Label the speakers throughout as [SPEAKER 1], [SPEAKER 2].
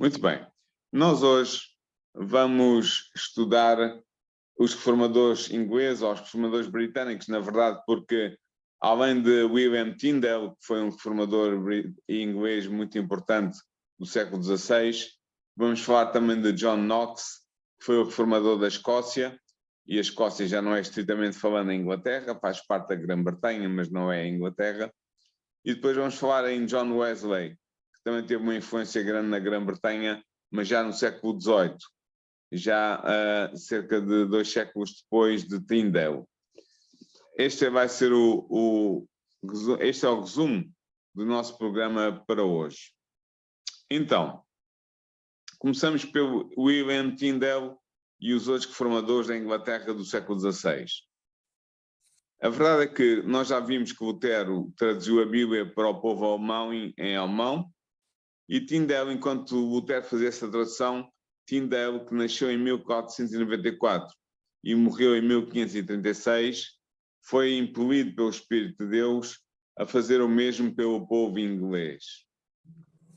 [SPEAKER 1] Muito bem. Nós hoje vamos estudar os reformadores ingleses ou os reformadores britânicos, na verdade, porque além de William Tyndale, que foi um reformador inglês muito importante do século XVI, vamos falar também de John Knox, que foi o reformador da Escócia, e a Escócia já não é estritamente falando a Inglaterra, faz parte da Grã-Bretanha, mas não é a Inglaterra. E depois vamos falar em John Wesley, que também teve uma influência grande na Grã-Bretanha, mas já no século XVIII, já cerca de 2 séculos depois de Tyndale. Este vai ser este é o resumo do nosso programa para hoje. Então, começamos pelo William Tyndale e os outros reformadores da Inglaterra do século XVI. A verdade é que nós já vimos que Lutero traduziu a Bíblia para o povo alemão em alemão, e Tyndale, enquanto Lutero fazia essa tradução, Tyndale, que nasceu em 1494 e morreu em 1536, foi impelido pelo Espírito de Deus a fazer o mesmo pelo povo inglês.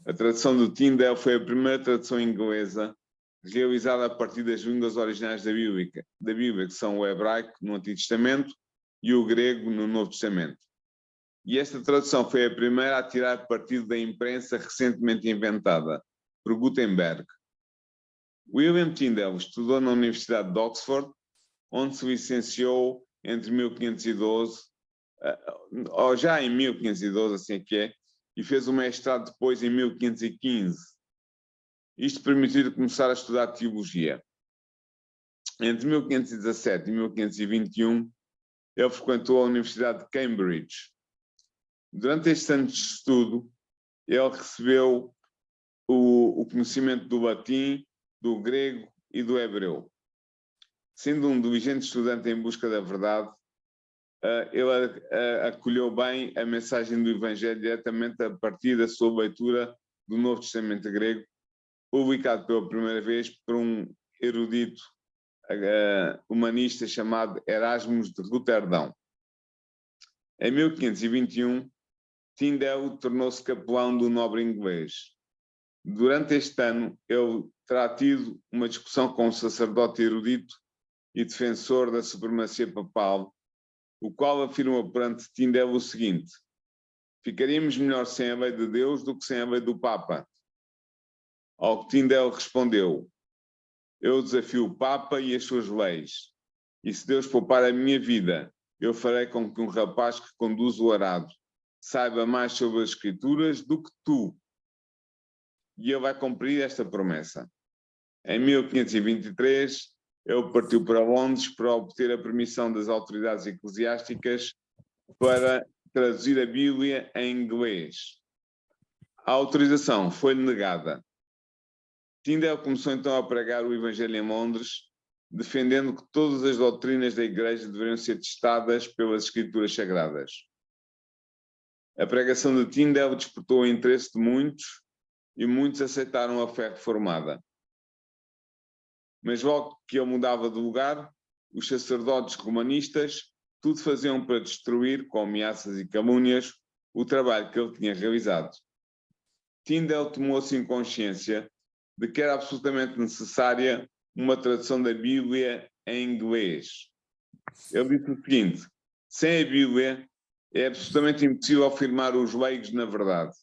[SPEAKER 1] A tradução de Tyndale foi a primeira tradução inglesa realizada a partir das línguas originais da Bíblia, que são o hebraico no Antigo Testamento e o grego no Novo Testamento. E esta tradução foi a primeira a tirar partido da imprensa recentemente inventada, por Gutenberg. William Tyndale estudou na Universidade de Oxford, onde se licenciou entre 1512, ou já em 1512, assim é que é, e fez o mestrado depois em 1515. Isto permitiu-lhe começar a estudar teologia. Entre 1517 e 1521, ele frequentou a Universidade de Cambridge. Durante estes anos de estudo, ele recebeu o conhecimento do latim, do grego e do hebreu. Sendo um diligente estudante em busca da verdade, ele acolheu bem a mensagem do Evangelho diretamente a partir da sua leitura do Novo Testamento grego, publicado pela primeira vez por um erudito humanista chamado Erasmus de Roterdão. Em 1521, Tyndale tornou-se capelão do nobre inglês. Durante este ano, ele terá tido uma discussão com um sacerdote erudito e defensor da supremacia papal, o qual afirmou perante Tyndale o seguinte: ficaríamos melhor sem a lei de Deus do que sem a lei do Papa. Ao que Tyndale respondeu: eu desafio o Papa e as suas leis, e se Deus poupar a minha vida, eu farei com que um rapaz que conduz o arado saiba mais sobre as Escrituras do que tu. E ele vai cumprir esta promessa. Em 1523, ele partiu para Londres para obter a permissão das autoridades eclesiásticas para traduzir a Bíblia em inglês. A autorização foi negada. Tyndale começou então a pregar o Evangelho em Londres, defendendo que todas as doutrinas da Igreja deveriam ser testadas pelas Escrituras Sagradas. A pregação de Tyndale despertou o interesse de muitos e muitos aceitaram a fé reformada. Mas logo que ele mudava de lugar, os sacerdotes romanistas tudo faziam para destruir, com ameaças e calúnias, o trabalho que ele tinha realizado. Tyndale tomou assim consciência de que era absolutamente necessária uma tradução da Bíblia em inglês. Ele disse o seguinte: sem a Bíblia é absolutamente impossível afirmar os leigos na verdade.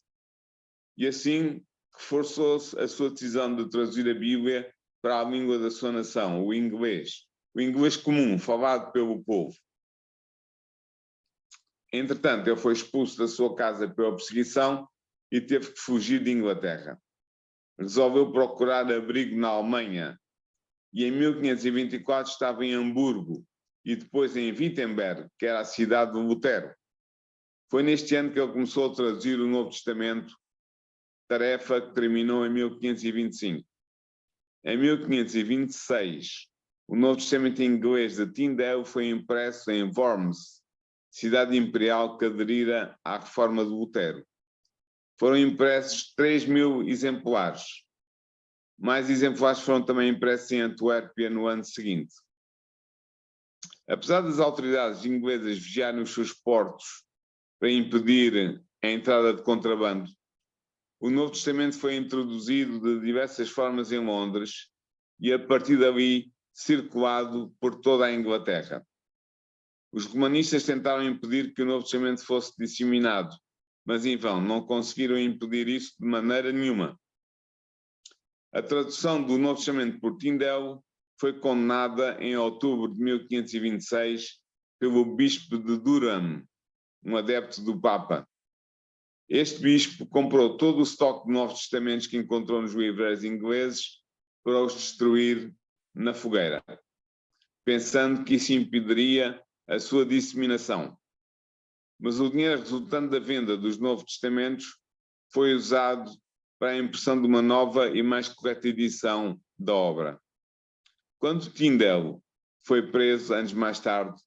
[SPEAKER 1] E assim reforçou-se a sua decisão de traduzir a Bíblia para a língua da sua nação, o inglês comum, falado pelo povo. Entretanto, ele foi expulso da sua casa pela perseguição e teve que fugir de Inglaterra. Resolveu procurar abrigo na Alemanha e em 1524 estava em Hamburgo e depois em Wittenberg, que era a cidade de Lutero. Foi neste ano que ele começou a traduzir o Novo Testamento, tarefa que terminou em 1525. Em 1526, o Novo Testamento em inglês de Tyndale foi impresso em Worms, cidade imperial que aderira à reforma de Lutero. Foram impressos 3.000 exemplares. Mais exemplares foram também impressos em Antuérpia no ano seguinte. Apesar das autoridades inglesas vigiarem os seus portos para impedir a entrada de contrabando, o Novo Testamento foi introduzido de diversas formas em Londres e, a partir dali, circulado por toda a Inglaterra. Os romanistas tentaram impedir que o Novo Testamento fosse disseminado, mas em vão, não conseguiram impedir isso de maneira nenhuma. A tradução do Novo Testamento por Tyndale foi condenada em outubro de 1526 pelo bispo de Durham, um adepto do Papa. Este bispo comprou todo o estoque de Novos Testamentos que encontrou nos livreiros ingleses para os destruir na fogueira, pensando que isso impediria a sua disseminação. Mas o dinheiro resultante da venda dos Novos Testamentos foi usado para a impressão de uma nova e mais correta edição da obra. Quando Tyndale foi preso, anos mais tarde,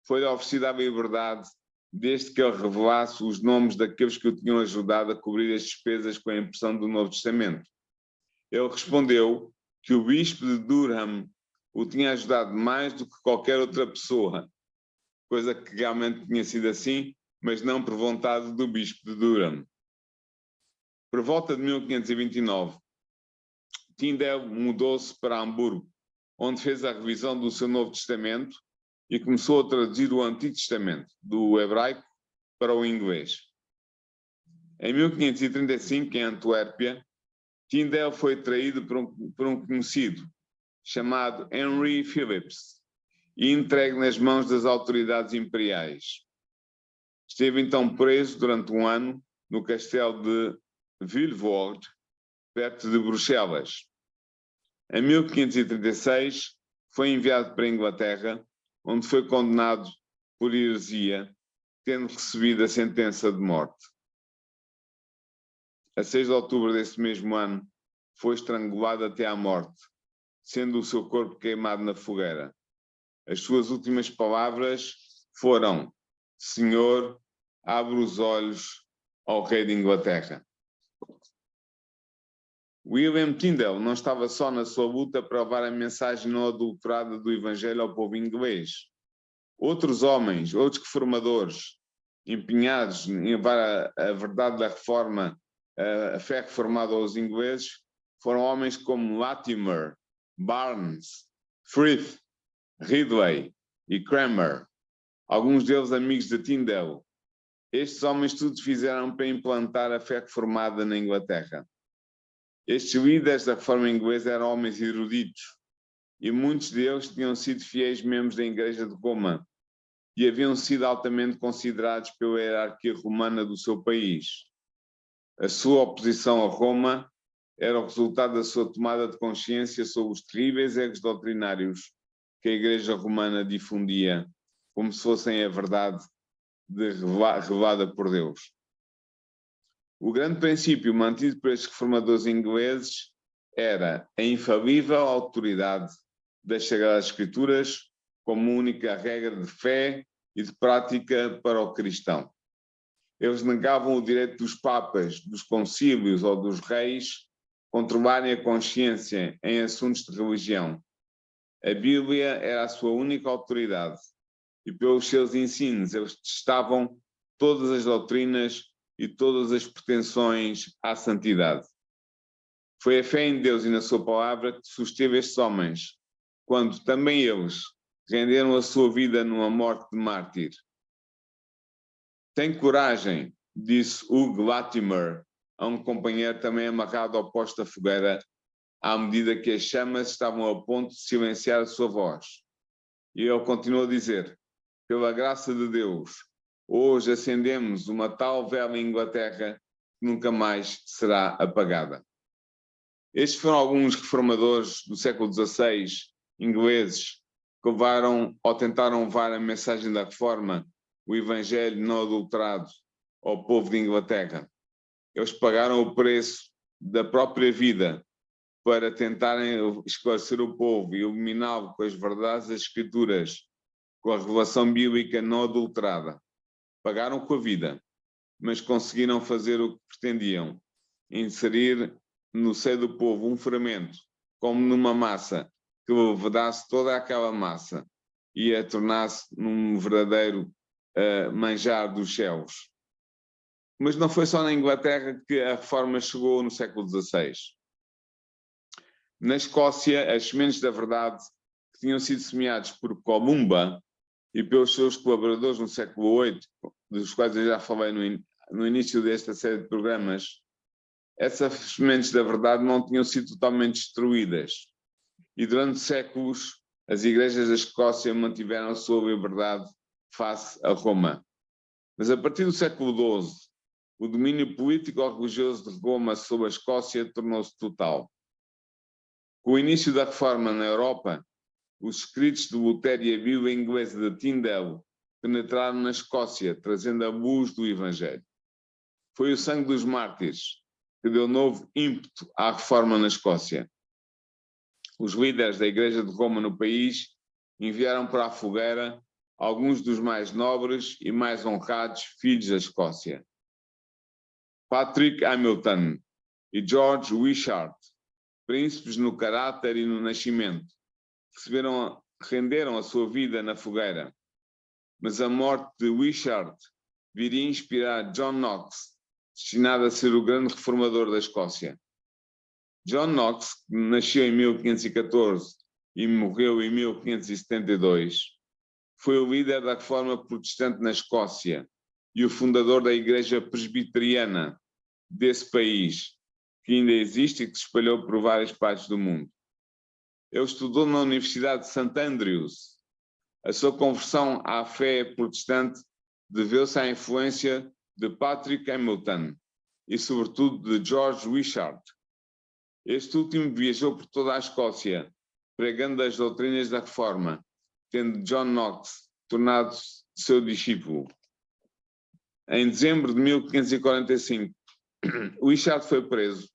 [SPEAKER 1] foi-lhe oferecida a liberdade desde que ele revelasse os nomes daqueles que o tinham ajudado a cobrir as despesas com a impressão do Novo Testamento. Ele respondeu que o bispo de Durham o tinha ajudado mais do que qualquer outra pessoa, coisa que realmente tinha sido assim, mas não por vontade do bispo de Durham. Por volta de 1529, Tyndale mudou-se para Hamburgo, onde fez a revisão do seu Novo Testamento e começou a traduzir o Antigo Testamento, do hebraico para o inglês. Em 1535, em Antuérpia, Tyndale foi traído por um conhecido, chamado Henry Phillips, e entregue nas mãos das autoridades imperiais. Esteve então preso durante um ano no castelo de Vilvoorde, perto de Bruxelas. Em 1536, foi enviado para a Inglaterra, onde foi condenado por heresia, tendo recebido a sentença de morte. A 6 de outubro desse mesmo ano, foi estrangulado até à morte, sendo o seu corpo queimado na fogueira. As suas últimas palavras foram: Senhor, abre os olhos ao rei de Inglaterra. William Tyndale não estava só na sua luta para levar a mensagem não adulterada do Evangelho ao povo inglês. Outros homens, outros reformadores, empenhados em levar a verdade da reforma, a fé reformada aos ingleses, foram homens como Latimer, Barnes, Frith, Ridley e Cranmer, alguns deles amigos de Tyndale. Estes homens tudo fizeram para implantar a fé reformada na Inglaterra. Estes líderes da reforma inglesa eram homens eruditos e muitos deles tinham sido fiéis membros da Igreja de Roma e haviam sido altamente considerados pela hierarquia romana do seu país. A sua oposição a Roma era o resultado da sua tomada de consciência sobre os terríveis erros doutrinários que a Igreja Romana difundia, como se fossem a verdade revelada por Deus. O grande princípio mantido por estes reformadores ingleses era a infalível autoridade das Sagradas Escrituras como única regra de fé e de prática para o cristão. Eles negavam o direito dos papas, dos concílios ou dos reis controlarem a consciência em assuntos de religião. A Bíblia era a sua única autoridade e pelos seus ensinos eles testavam todas as doutrinas e todas as pretensões à santidade. Foi a fé em Deus e na sua palavra que susteve estes homens, quando também eles renderam a sua vida numa morte de mártir. Tem coragem, disse Hugh Latimer a um companheiro também amarrado ao posto da fogueira, à medida que as chamas estavam a ponto de silenciar a sua voz. E ele continuou a dizer: pela graça de Deus, hoje acendemos uma tal vela em Inglaterra que nunca mais será apagada. Estes foram alguns reformadores do século XVI, ingleses, que levaram ou tentaram levar a mensagem da reforma, o Evangelho não adulterado, ao povo de Inglaterra. Eles pagaram o preço da própria vida para tentarem esclarecer o povo e iluminá-lo com as verdades das Escrituras, com a revelação bíblica não adulterada. Pagaram com a vida, mas conseguiram fazer o que pretendiam: inserir no seio do povo um fermento, como numa massa, que levedasse toda aquela massa e a tornasse num verdadeiro manjar dos céus. Mas não foi só na Inglaterra que a reforma chegou no século XVI. Na Escócia, as sementes da verdade que tinham sido semeados por Columba e pelos seus colaboradores no século VIII, dos quais eu já falei no início desta série de programas, essas sementes da verdade não tinham sido totalmente destruídas. E durante séculos, as igrejas da Escócia mantiveram a sua liberdade face a Roma. Mas a partir do século XII, o domínio político-religioso de Roma sobre a Escócia tornou-se total. Com o início da reforma na Europa, os escritos de Lutero e a Bíblia inglesa de Tyndale penetraram na Escócia, trazendo a luz do Evangelho. Foi o sangue dos mártires que deu novo ímpeto à reforma na Escócia. Os líderes da Igreja de Roma no país enviaram para a fogueira alguns dos mais nobres e mais honrados filhos da Escócia. Patrick Hamilton e George Wishart, príncipes no caráter e no nascimento, renderam a sua vida na fogueira. Mas a morte de Wishart viria inspirar John Knox, destinado a ser o grande reformador da Escócia. John Knox, que nasceu em 1514 e morreu em 1572, foi o líder da reforma protestante na Escócia e o fundador da Igreja Presbiteriana desse país, que ainda existe e que se espalhou por várias partes do mundo. Ele estudou na Universidade de St. Andrews. A sua conversão à fé protestante deveu-se à influência de Patrick Hamilton e, sobretudo, de George Wishart. Este último viajou por toda a Escócia, pregando as doutrinas da Reforma, tendo John Knox tornado-se seu discípulo. Em dezembro de 1545, Wishart foi preso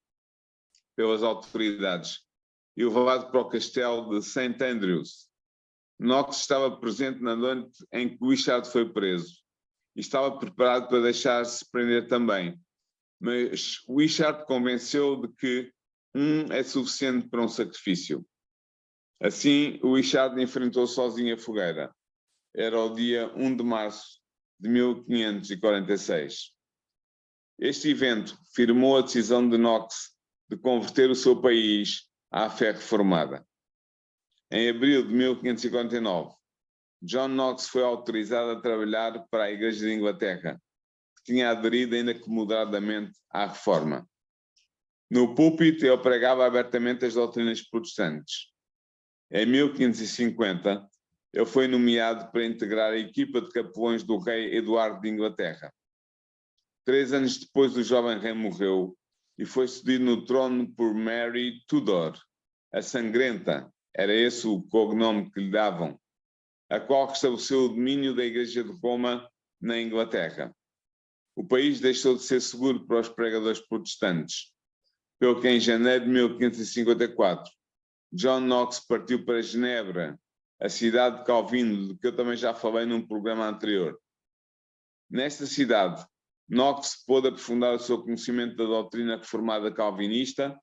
[SPEAKER 1] pelas autoridades e levado para o castelo de St. Andrews. Knox estava presente na noite em que Wishart foi preso e estava preparado para deixar-se prender também. Mas Wishart convenceu de que é suficiente para um sacrifício. Assim, Wishart enfrentou sozinho a fogueira. Era o dia 1 de março de 1546. Este evento firmou a decisão de Knox de converter o seu país à fé reformada. Em abril de 1549, John Knox foi autorizado a trabalhar para a Igreja de Inglaterra, que tinha aderido ainda que moderadamente à reforma. No púlpito, ele pregava abertamente as doutrinas protestantes. Em 1550, ele foi nomeado para integrar a equipa de capelões do rei Eduardo de Inglaterra. 3 anos depois, o jovem rei morreu e foi sucedido no trono por Mary Tudor, a Sangrenta, era esse o cognome que lhe davam, a qual restabeleceu o domínio da Igreja de Roma na Inglaterra. O país deixou de ser seguro para os pregadores protestantes, pelo que em janeiro de 1554, John Knox partiu para Genebra, a cidade de Calvino, de que eu também já falei num programa anterior. Nesta cidade, Knox pôde aprofundar o seu conhecimento da doutrina reformada calvinista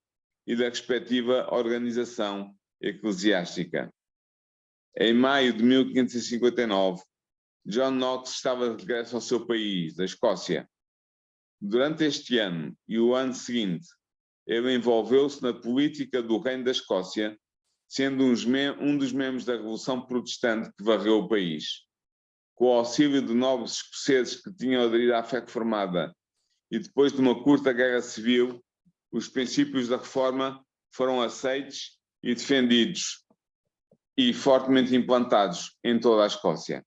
[SPEAKER 1] e da respectiva organização eclesiástica. Em maio de 1559, John Knox estava de regresso ao seu país, a Escócia. Durante este ano e o ano seguinte, ele envolveu-se na política do Reino da Escócia, sendo um dos membros da Revolução Protestante que varreu o país. Com o auxílio de nobres escoceses que tinham aderido à fé reformada e depois de uma curta guerra civil, os princípios da reforma foram aceitos e defendidos e fortemente implantados em toda a Escócia.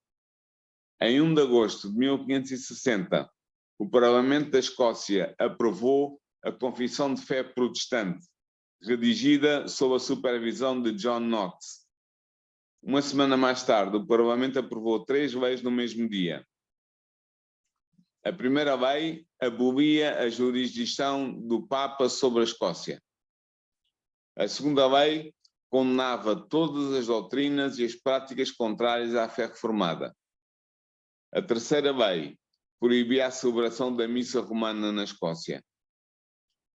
[SPEAKER 1] Em 1 de agosto de 1560, o Parlamento da Escócia aprovou a Confissão de Fé Protestante, redigida sob a supervisão de John Knox. Uma semana mais tarde, o Parlamento aprovou 3 leis no mesmo dia. A primeira lei abolia a jurisdição do Papa sobre a Escócia. A segunda lei condenava todas as doutrinas e as práticas contrárias à fé reformada. A terceira lei proibia a celebração da missa romana na Escócia.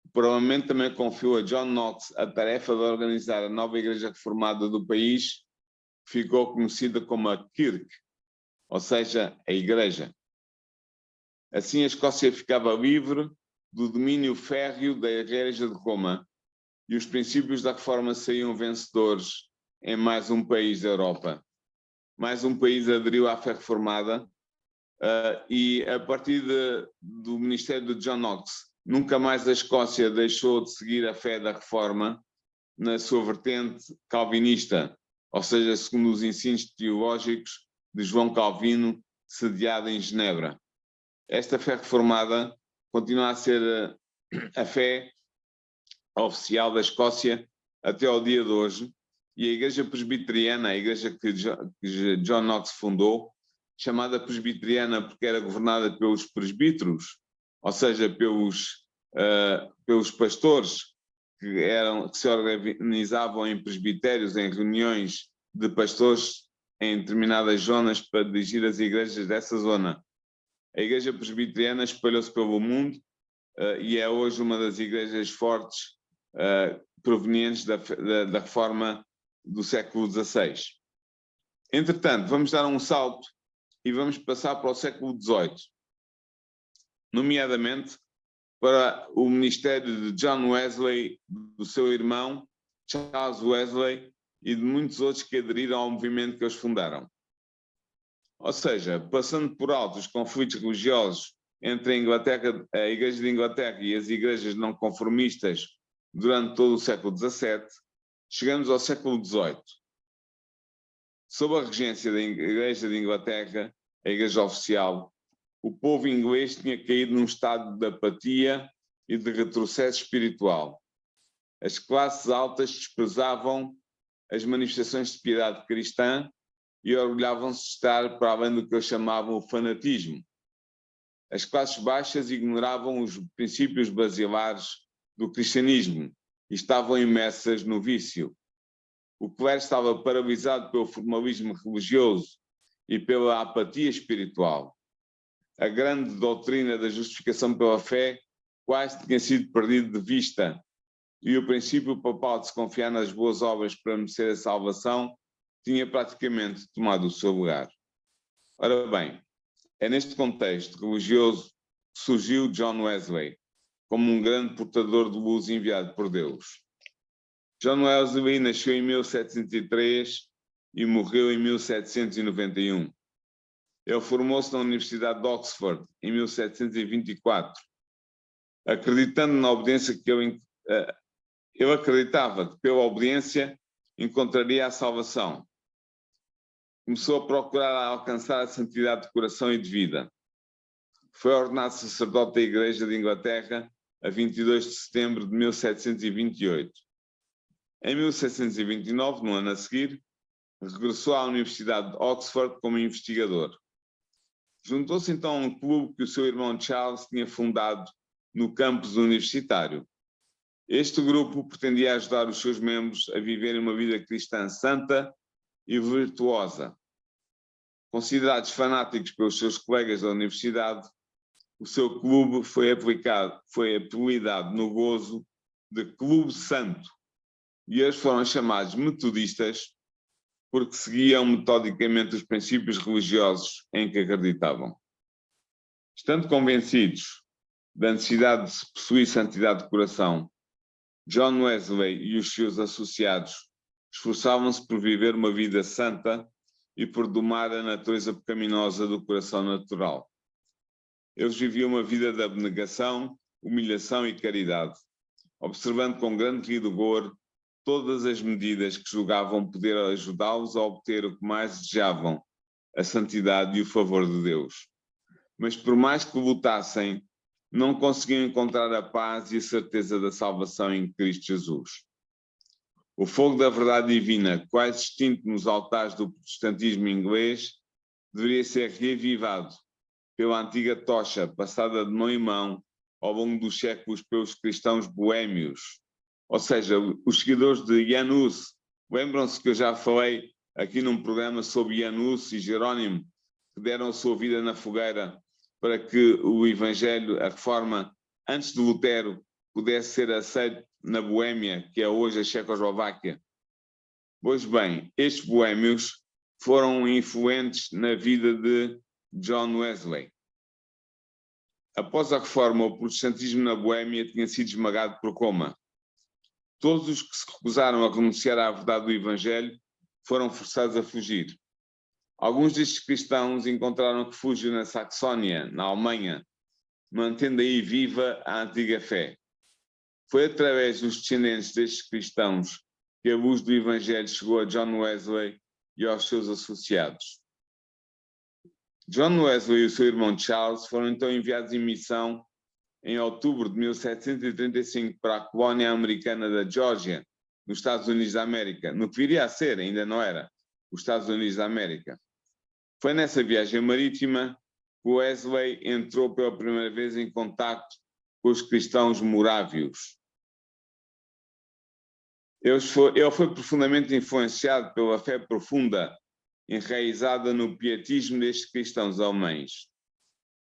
[SPEAKER 1] O Parlamento também confiou a John Knox a tarefa de organizar a nova Igreja Reformada do país, que ficou conhecida como a Kirk, ou seja, a Igreja. Assim, a Escócia ficava livre do domínio férreo da Igreja de Roma e os princípios da Reforma saíam vencedores em mais um país da Europa. Mais um país aderiu à fé reformada e, a partir do ministério de John Knox, nunca mais a Escócia deixou de seguir a fé da Reforma na sua vertente calvinista, ou seja, segundo os ensinos teológicos de João Calvino, sediado em Genebra. Esta fé reformada continua a ser a fé oficial da Escócia até ao dia de hoje, e a Igreja Presbiteriana, a igreja que John Knox fundou, chamada presbiteriana porque era governada pelos presbíteros, ou seja, pelos pastores que se organizavam em presbitérios, em reuniões de pastores em determinadas zonas para dirigir as igrejas dessa zona. A Igreja Presbiteriana espalhou-se pelo mundo e é hoje uma das igrejas fortes provenientes da reforma do século XVI. Entretanto, vamos dar um salto e vamos passar para o século XVIII, nomeadamente para o ministério de John Wesley, do seu irmão Charles Wesley e de muitos outros que aderiram ao movimento que eles fundaram. Ou seja, passando por alto os conflitos religiosos entre a Igreja de Inglaterra e as igrejas não conformistas durante todo o século XVII, chegamos ao século XVIII. Sob a regência da Igreja de Inglaterra, a Igreja oficial, o povo inglês tinha caído num estado de apatia e de retrocesso espiritual. As classes altas desprezavam as manifestações de piedade cristã e orgulhavam-se de estar para além do que eles chamavam o fanatismo. As classes baixas ignoravam os princípios basilares do cristianismo e estavam imersas no vício. O clero estava paralisado pelo formalismo religioso e pela apatia espiritual. A grande doutrina da justificação pela fé quase tinha sido perdida de vista e o princípio papal de se confiar nas boas obras para merecer a salvação tinha praticamente tomado o seu lugar. Ora bem, é neste contexto religioso que surgiu John Wesley, como um grande portador de luz enviado por Deus. John Wesley nasceu em 1703 e morreu em 1791. Ele formou-se na Universidade de Oxford em 1724, acreditando na obediência que ele acreditava que pela obediência encontraria a salvação. Começou a procurar alcançar a santidade de coração e de vida. Foi ordenado sacerdote da Igreja de Inglaterra a 22 de setembro de 1728. Em 1729, no ano a seguir, regressou à Universidade de Oxford como investigador. Juntou-se então a um clube que o seu irmão Charles tinha fundado no campus universitário. Este grupo pretendia ajudar os seus membros a viverem uma vida cristã santa e virtuosa. Considerados fanáticos pelos seus colegas da universidade, o seu clube foi apelidado no gozo de Clube Santo e eles foram chamados metodistas porque seguiam metodicamente os princípios religiosos em que acreditavam. Estando convencidos da necessidade de se possuir santidade de coração, John Wesley e os seus associados esforçavam-se por viver uma vida santa e por domar a natureza pecaminosa do coração natural. Eles viviam uma vida de abnegação, humilhação e caridade, observando com grande rigor todas as medidas que julgavam poder ajudá-los a obter o que mais desejavam, a santidade e o favor de Deus. Mas por mais que lutassem, não conseguiam encontrar a paz e a certeza da salvação em Cristo Jesus. O fogo da verdade divina, quase extinto nos altares do protestantismo inglês, deveria ser reavivado pela antiga tocha passada de mão em mão ao longo dos séculos pelos cristãos boémios, ou seja, os seguidores de Jan Hus. Lembram-se que eu já falei aqui num programa sobre Jan Hus e Jerónimo, que deram a sua vida na fogueira para que o Evangelho, a Reforma, antes de Lutero, pudesse ser aceito na Boémia, que é hoje a Checoslováquia. Pois bem, estes boémios foram influentes na vida de John Wesley. Após a reforma, o protestantismo na Boémia tinha sido esmagado por Roma. Todos os que se recusaram a renunciar à verdade do Evangelho foram forçados a fugir. Alguns destes cristãos encontraram refúgio na Saxónia, na Alemanha, mantendo aí viva a antiga fé. Foi através dos descendentes destes cristãos que a luz do Evangelho chegou a John Wesley e aos seus associados. John Wesley e o seu irmão Charles foram então enviados em missão em outubro de 1735 para a colónia americana da Geórgia, nos Estados Unidos da América, no que viria a ser, ainda não era, os Estados Unidos da América. Foi nessa viagem marítima que Wesley entrou pela primeira vez em contacto com os cristãos morávios. Ele foi profundamente influenciado pela fé profunda enraizada no pietismo destes cristãos alemães.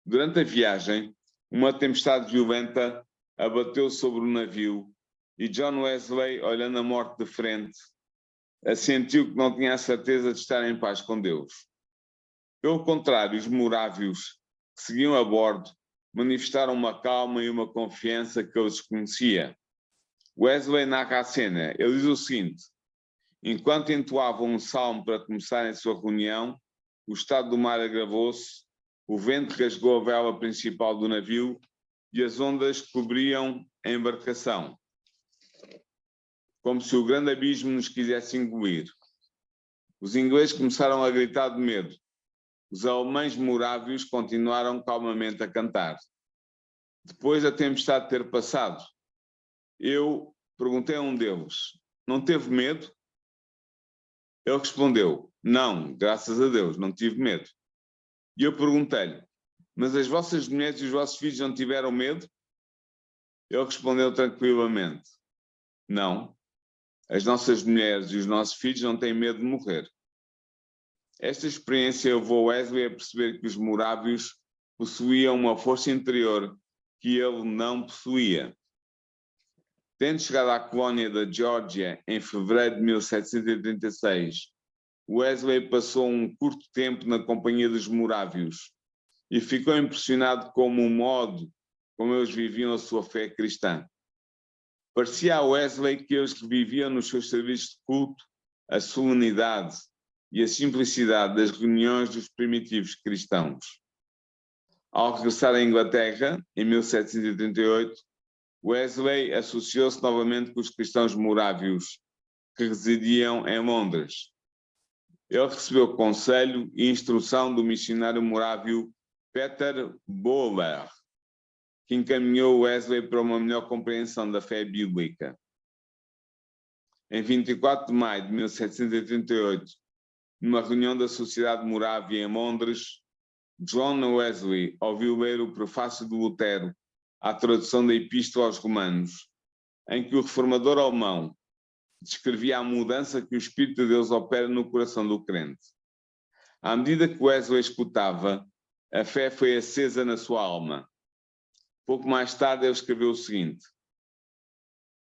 [SPEAKER 1] Durante a viagem, uma tempestade violenta abateu sobre o navio e John Wesley, olhando a morte de frente, assentiu que não tinha a certeza de estar em paz com Deus. Pelo contrário, os morávios que seguiam a bordo manifestaram uma calma e uma confiança que ele desconhecia. Wesley narra a cena. Ele diz o seguinte: enquanto entoavam um salmo para começarem a sua reunião, o estado do mar agravou-se, o vento rasgou a vela principal do navio e as ondas cobriam a embarcação, como se o grande abismo nos quisesse engolir. Os ingleses começaram a gritar de medo. Os alemães morávios continuaram calmamente a cantar. Depois da tempestade ter passado, eu perguntei a um deles: não teve medo? Ele respondeu: não, graças a Deus, não tive medo. E eu perguntei-lhe: mas as vossas mulheres e os vossos filhos não tiveram medo? Ele respondeu tranquilamente: não, as nossas mulheres e os nossos filhos não têm medo de morrer. Esta experiência levou Wesley a perceber que os morávios possuíam uma força interior que ele não possuía. Tendo chegado à colónia da Geórgia em fevereiro de 1736, Wesley passou um curto tempo na companhia dos morávios e ficou impressionado com o modo como eles viviam a sua fé cristã. Parecia a Wesley que eles reviviam nos seus serviços de culto a solenidade e a simplicidade das reuniões dos primitivos cristãos. Ao regressar à Inglaterra, em 1738, Wesley associou-se novamente com os cristãos morávios que residiam em Londres. Ele recebeu conselho e instrução do missionário morávio Peter Böhler, que encaminhou Wesley para uma melhor compreensão da fé bíblica. Em 24 de maio de 1788, numa reunião da Sociedade Morávia em Londres, John Wesley ouviu ler o prefácio de Lutero à tradução da Epístola aos Romanos, em que o reformador alemão descrevia a mudança que o Espírito de Deus opera no coração do crente. À medida que Wesley escutava, a fé foi acesa na sua alma. Pouco mais tarde ele escreveu o seguinte: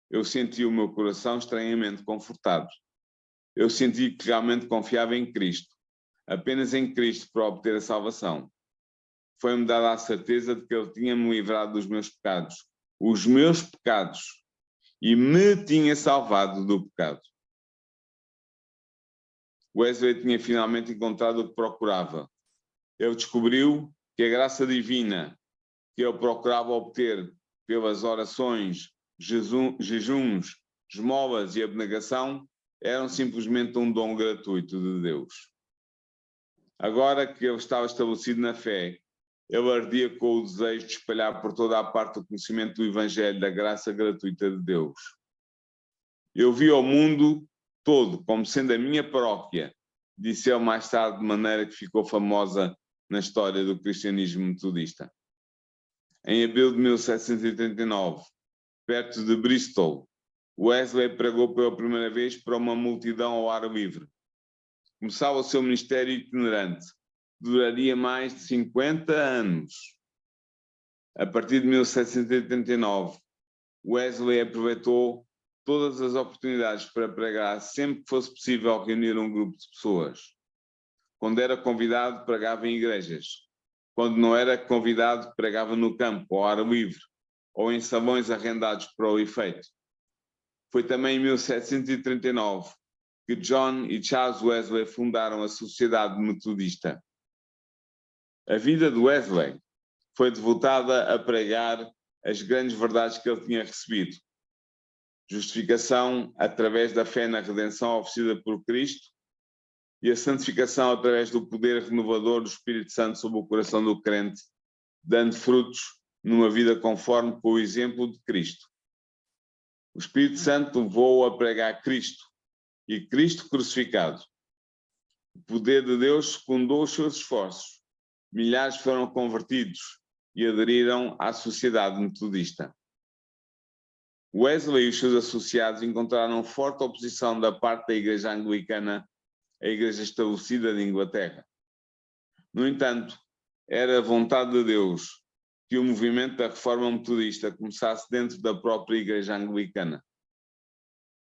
[SPEAKER 1] eu senti o meu coração estranhamente confortado. Eu senti que realmente confiava em Cristo, apenas em Cristo para obter a salvação. Foi-me dada a certeza de que Ele tinha-me livrado dos meus pecados, os meus pecados, e me tinha salvado do pecado. Wesley tinha finalmente encontrado o que procurava. Ele descobriu que a graça divina que ele procurava obter pelas orações, jejuns, esmolas e abnegação eram simplesmente um dom gratuito de Deus. Agora que ele estava estabelecido na fé, ele ardia com o desejo de espalhar por toda a parte o conhecimento do Evangelho da graça gratuita de Deus. Eu vi o mundo todo como sendo a minha paróquia, disse ele mais tarde, de maneira que ficou famosa na história do cristianismo metodista. Em abril de 1789, perto de Bristol, Wesley pregou pela primeira vez para uma multidão ao ar livre. Começava o seu ministério itinerante, que duraria mais de 50 anos. A partir de 1789, Wesley aproveitou todas as oportunidades para pregar sempre que fosse possível reunir um grupo de pessoas. Quando era convidado, pregava em igrejas. Quando não era convidado, pregava no campo, ao ar livre, ou em salões arrendados para o efeito. Foi também em 1739 que John e Charles Wesley fundaram a Sociedade Metodista. A vida de Wesley foi devotada a pregar as grandes verdades que ele tinha recebido. Justificação através da fé na redenção oferecida por Cristo e a santificação através do poder renovador do Espírito Santo sobre o coração do crente, dando frutos numa vida conforme com o exemplo de Cristo. O Espírito Santo levou-o a pregar Cristo e Cristo crucificado. O poder de Deus secundou os seus esforços. Milhares foram convertidos e aderiram à Sociedade Metodista. Wesley e os seus associados encontraram forte oposição da parte da Igreja Anglicana, a igreja estabelecida de Inglaterra. No entanto, era a vontade de Deus que o movimento da Reforma Metodista começasse dentro da própria Igreja Anglicana.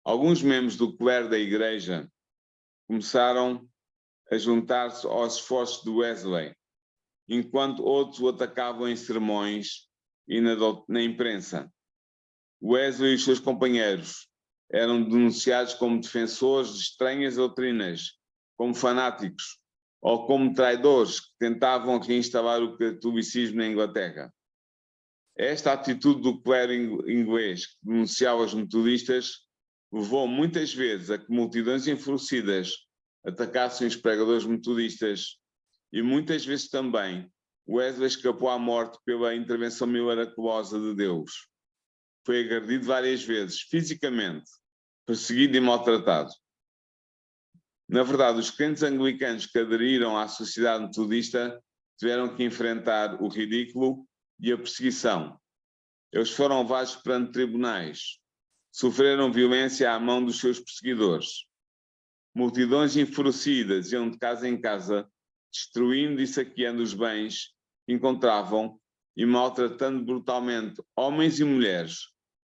[SPEAKER 1] Alguns membros do clero da Igreja começaram a juntar-se aos esforços de Wesley, enquanto outros o atacavam em sermões e na imprensa. Wesley e os seus companheiros eram denunciados como defensores de estranhas doutrinas, como fanáticos ou como traidores que tentavam reinstalar o catolicismo na Inglaterra. Esta atitude do clero inglês que denunciava os metodistas levou muitas vezes a que multidões enfurecidas atacassem os pregadores metodistas e muitas vezes também Wesley escapou à morte pela intervenção miraculosa de Deus. Foi agredido várias vezes, fisicamente, perseguido e maltratado. Na verdade, os crentes anglicanos que aderiram à Sociedade Metodista tiveram que enfrentar o ridículo e a perseguição. Eles foram levados perante tribunais, sofreram violência à mão dos seus perseguidores. Multidões enfurecidas iam de casa em casa, destruindo e saqueando os bens que encontravam e maltratando brutalmente homens e mulheres,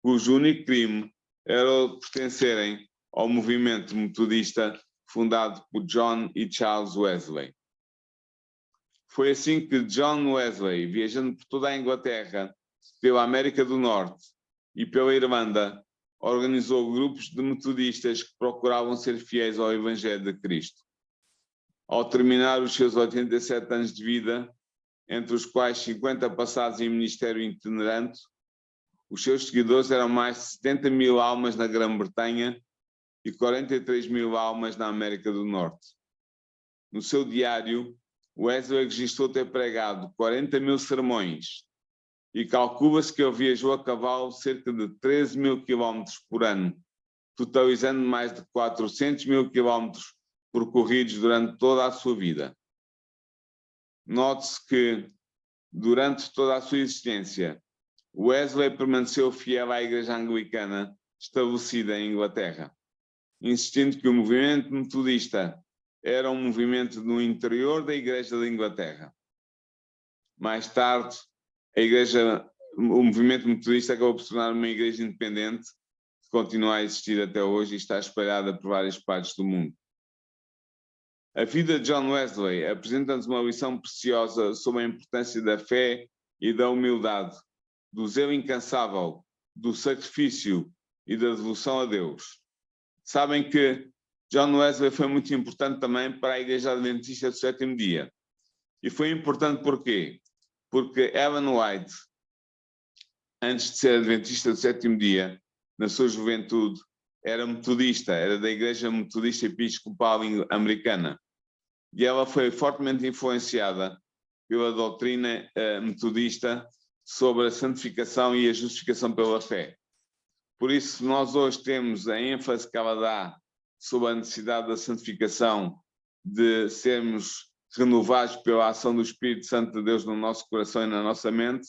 [SPEAKER 1] cujo único crime era pertencerem ao movimento metodista fundado por John e Charles Wesley. Foi assim que John Wesley, viajando por toda a Inglaterra, pela América do Norte e pela Irlanda, organizou grupos de metodistas que procuravam ser fiéis ao Evangelho de Cristo. Ao terminar os seus 87 anos de vida, entre os quais 50 passados em ministério itinerante, os seus seguidores eram mais de 70 mil almas na Grã-Bretanha e 43 mil almas na América do Norte. No seu diário, Wesley registrou ter pregado 40 mil sermões e calcula-se que ele viajou a cavalo cerca de 13 mil quilómetros por ano, totalizando mais de 400 mil quilómetros percorridos durante toda a sua vida. Note-se que, durante toda a sua existência, Wesley permaneceu fiel à Igreja Anglicana estabelecida em Inglaterra, insistindo que o movimento metodista era um movimento no interior da Igreja da Inglaterra. Mais tarde, o movimento metodista acabou por se tornar uma igreja independente, que continua a existir até hoje e está espalhada por várias partes do mundo. A vida de John Wesley apresenta-nos uma lição preciosa sobre a importância da fé e da humildade, do zelo incansável, do sacrifício e da devoção a Deus. Sabem que John Wesley foi muito importante também para a Igreja Adventista do Sétimo Dia. E foi importante por quê? Porque Ellen White, antes de ser Adventista do Sétimo Dia, na sua juventude, era metodista, era da Igreja Metodista Episcopal Americana. E ela foi fortemente influenciada pela doutrina metodista sobre a santificação e a justificação pela fé. Por isso, nós hoje temos a ênfase que ela dá sobre a necessidade da santificação, de sermos renovados pela ação do Espírito Santo de Deus no nosso coração e na nossa mente.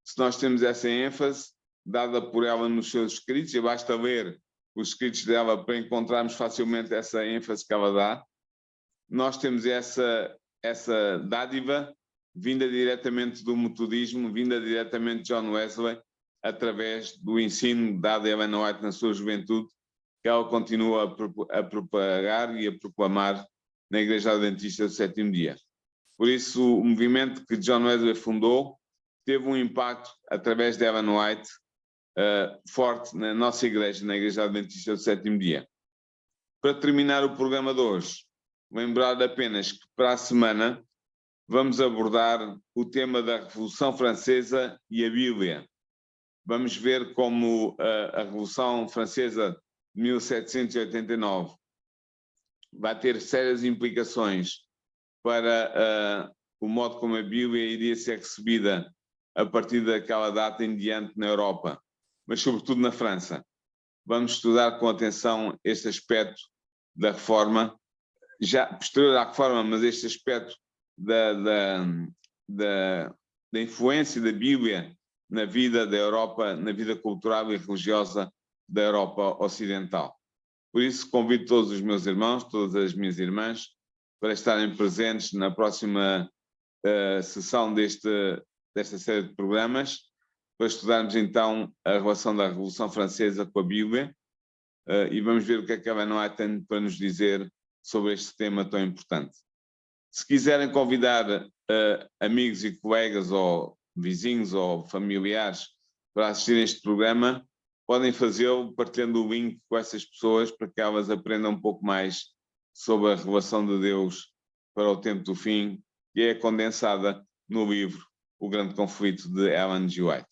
[SPEAKER 1] Se nós temos essa ênfase dada por ela nos seus escritos, e basta ler os escritos dela para encontrarmos facilmente essa ênfase que ela dá, nós temos essa dádiva vinda diretamente do metodismo, vinda diretamente de John Wesley, através do ensino dado a Ellen White na sua juventude, que ela continua a propagar e a proclamar na Igreja Adventista do Sétimo Dia. Por isso, o movimento que John Wesley fundou teve um impacto, através de Ellen White, forte na nossa igreja, na Igreja Adventista do Sétimo Dia. Para terminar o programa de hoje, lembrar apenas que para a semana vamos abordar o tema da Revolução Francesa e a Bíblia. Vamos ver como a Revolução Francesa de 1789 vai ter sérias implicações para o modo como a Bíblia iria ser recebida a partir daquela data em diante na Europa, mas sobretudo na França. Vamos estudar com atenção este aspecto da reforma, já posterior à reforma, mas este aspecto da influência da Bíblia na vida da Europa, na vida cultural e religiosa da Europa Ocidental. Por isso, convido todos os meus irmãos, todas as minhas irmãs, para estarem presentes na próxima sessão desta série de programas, para estudarmos então a relação da Revolução Francesa com a Bíblia, e vamos ver o que é que a Ellen White tem para nos dizer sobre este tema tão importante. Se quiserem convidar amigos e colegas, ou vizinhos, ou familiares, para assistir a este programa, podem fazê-lo partilhando o link com essas pessoas, para que elas aprendam um pouco mais sobre a revelação de Deus para o tempo do fim, que é condensada no livro O Grande Conflito, de Ellen G. White.